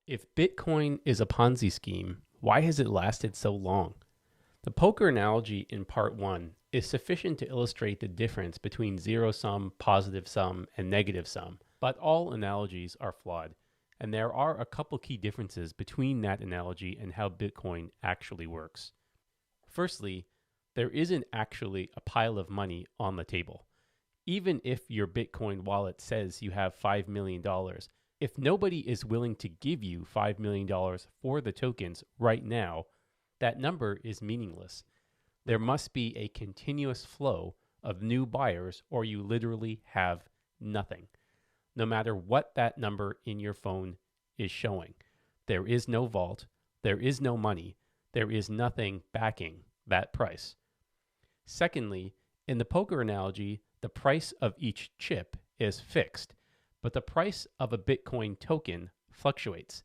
If Bitcoin is a Ponzi scheme, why has it lasted so long? The poker analogy in part 1 is sufficient to illustrate the difference between zero sum, positive sum, and negative sum, but all analogies are flawed, and there are a couple key differences between that analogy and how Bitcoin actually works. Firstly, there isn't actually a pile of money on the table. Even if your Bitcoin wallet says you have $5 million, if nobody is willing to give you $5 million for the tokens right now, that number is meaningless. There must be a continuous flow of new buyers, or you literally have nothing, no matter what that number in your phone is showing. There is no vault, there is no money, there is nothing backing that price. Secondly, in the poker analogy, the price of each chip is fixed, but the price of a Bitcoin token fluctuates.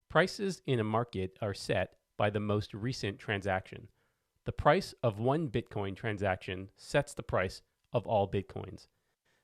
Prices in a market are set by the most recent transaction. The price of one Bitcoin transaction sets the price of all Bitcoins.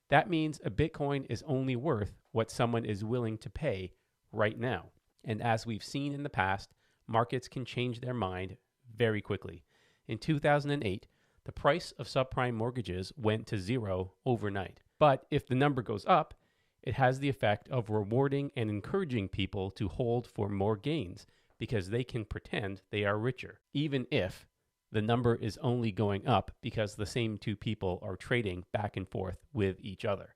That means a Bitcoin is only worth what someone is willing to pay right now. And as we've seen in the past, markets can change their mind very quickly. In 2008, the price of subprime mortgages went to zero overnight. But if the number goes up, it has the effect of rewarding and encouraging people to hold for more gains because they can pretend they are richer, even if the number is only going up because the same two people are trading back and forth with each other.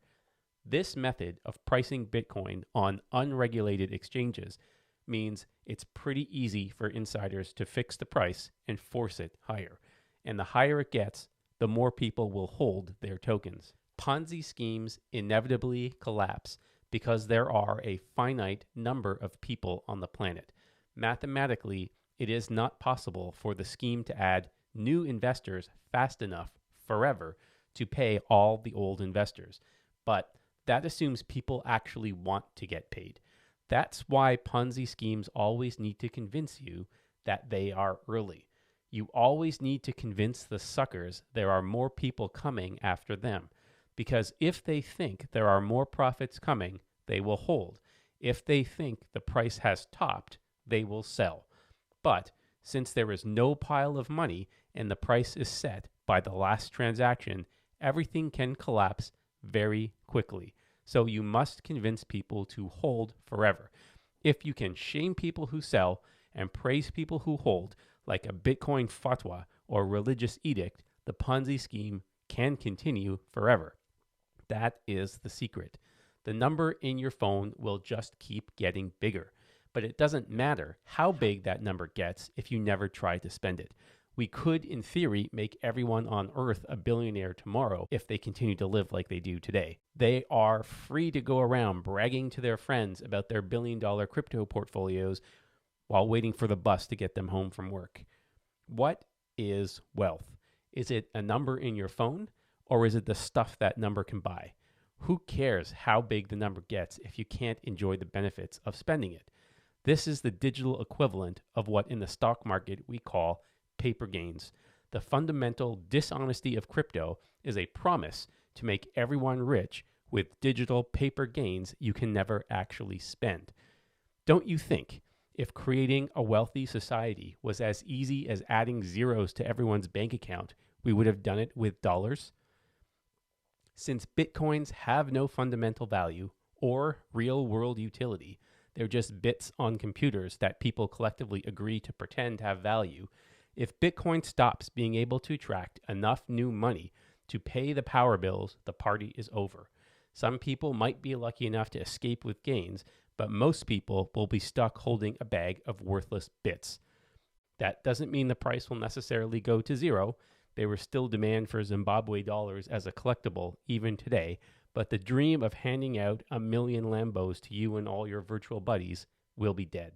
This method of pricing Bitcoin on unregulated exchanges means it's pretty easy for insiders to fix the price and force it higher. And the higher it gets, the more people will hold their tokens. Ponzi schemes inevitably collapse because there are a finite number of people on the planet. Mathematically, it is not possible for the scheme to add new investors fast enough forever to pay all the old investors. But that assumes people actually want to get paid. That's why Ponzi schemes always need to convince you that they are early. You always need to convince the suckers there are more people coming after them. Because if they think there are more profits coming, they will hold. If they think the price has topped, they will sell. But since there is no pile of money and the price is set by the last transaction, everything can collapse very quickly. So you must convince people to hold forever. If you can shame people who sell and praise people who hold, like a Bitcoin fatwa or religious edict, the Ponzi scheme can continue forever. That is the secret. The number in your phone will just keep getting bigger. But it doesn't matter how big that number gets if you never try to spend it. We could, in theory, make everyone on Earth a billionaire tomorrow if they continue to live like they do today. They are free to go around bragging to their friends about their billion-dollar crypto portfolios while waiting for the bus to get them home from work. What is wealth? Is it a number in your phone, or is it the stuff that number can buy? Who cares how big the number gets if you can't enjoy the benefits of spending it? This is the digital equivalent of what in the stock market we call paper gains. The fundamental dishonesty of crypto is a promise to make everyone rich with digital paper gains you can never actually spend. Don't you think if creating a wealthy society was as easy as adding zeros to everyone's bank account, we would have done it with dollars? Since Bitcoins have no fundamental value or real-world utility, they're just bits on computers that people collectively agree to pretend have value. If Bitcoin stops being able to attract enough new money to pay the power bills, the party is over. Some people might be lucky enough to escape with gains, but most people will be stuck holding a bag of worthless bits. That doesn't mean the price will necessarily go to zero. There is still demand for Zimbabwe dollars as a collectible even today, but the dream of handing out 1 million Lambos to you and all your virtual buddies will be dead.